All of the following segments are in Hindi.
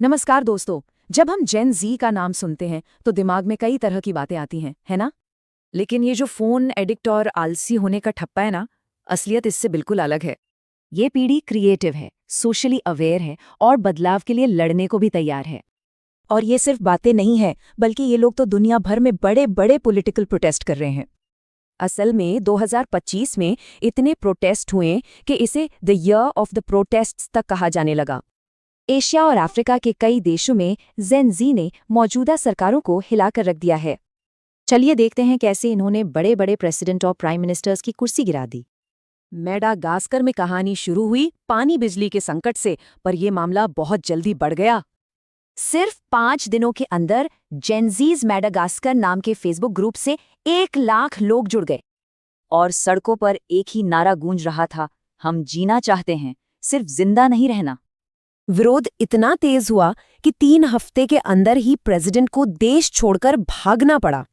नमस्कार दोस्तों। जब हम जेन जी का नाम सुनते हैं तो दिमाग में कई तरह की बातें आती हैं, है ना? लेकिन ये जो फोन एडिक्ट और आलसी होने का ठप्पा है ना, असलियत इससे बिल्कुल अलग है। ये पीढ़ी क्रिएटिव है, सोशली अवेयर है और बदलाव के लिए लड़ने को भी तैयार है। और ये सिर्फ बातें नहीं है, बल्कि ये लोग तो दुनिया भर में बड़े बड़े पॉलिटिकल प्रोटेस्ट कर रहे हैं। असल में 2025 में इतने प्रोटेस्ट हुए कि इसे the year of the protests तक कहा जाने लगा। एशिया और अफ्रीका के कई देशों में जेन जी ने मौजूदा सरकारों को हिलाकर रख दिया है। चलिए देखते हैं कैसे इन्होंने बड़े बड़े प्रेसिडेंट और प्राइम मिनिस्टर्स की कुर्सी गिरा दी। मेडागास्कर में कहानी शुरू हुई पानी बिजली के संकट से, पर यह मामला बहुत जल्दी बढ़ गया। सिर्फ 5 दिनों के अंदर जेनजीज मेडागास्कर नाम के फेसबुक ग्रुप से 1 लाख लोग जुड़ गए और सड़कों पर एक ही नारा गूंज रहा था, हम जीना चाहते हैं, सिर्फ जिंदा नहीं रहना। विरोध इतना तेज हुआ कि 3 हफ्ते के अंदर ही प्रेसिडेंट को देश छोड़कर भागना पड़ा।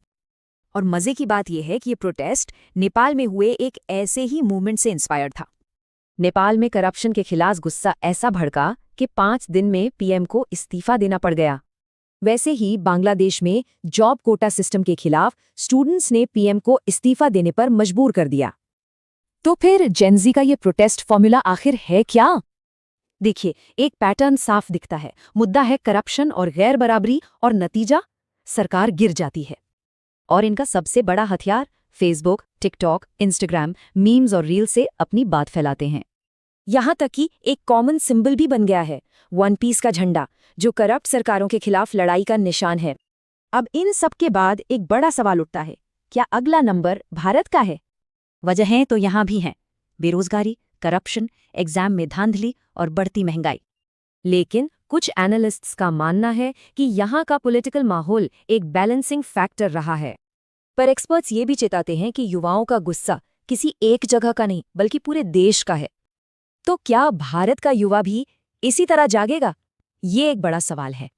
और मजे की बात यह है कि ये प्रोटेस्ट नेपाल में हुए एक ऐसे ही मूवमेंट से इंस्पायर्ड था। नेपाल में करप्शन के खिलाफ गुस्सा ऐसा भड़का कि 5 दिन में पीएम को इस्तीफा देना पड़ गया। वैसे ही बांग्लादेश में जॉब कोटा सिस्टम के खिलाफ स्टूडेंट्स ने पीएम को इस्तीफा देने पर मजबूर कर दिया। तो फिर जेनजी का ये प्रोटेस्ट फॉर्मूला आखिर है क्या? देखिए, एक पैटर्न साफ दिखता है। मुद्दा है करप्शन और गैर बराबरी, और नतीजा सरकार गिर जाती है। और इनका सबसे बड़ा हथियार फेसबुक, टिकटॉक, इंस्टाग्राम, मीम्स और रील से अपनी बात फैलाते हैं। यहां तक कि एक कॉमन सिंबल भी बन गया है, वन पीस का झंडा, जो करप्ट सरकारों के खिलाफ लड़ाई का निशान है। अब इन सब के बाद एक बड़ा सवाल उठता है, क्या अगला नंबर भारत का है? वजहें तो यहां भी हैं, बेरोजगारी, करप्शन, एग्जाम में धांधली और बढ़ती महंगाई। लेकिन कुछ एनालिस्ट्स का मानना है कि यहाँ का पॉलिटिकल माहौल एक बैलेंसिंग फैक्टर रहा है। पर एक्सपर्ट्स ये भी चेताते हैं कि युवाओं का गुस्सा किसी एक जगह का नहीं, बल्कि पूरे देश का है। तो क्या भारत का युवा भी इसी तरह जागेगा? ये एक बड़ा सवाल है।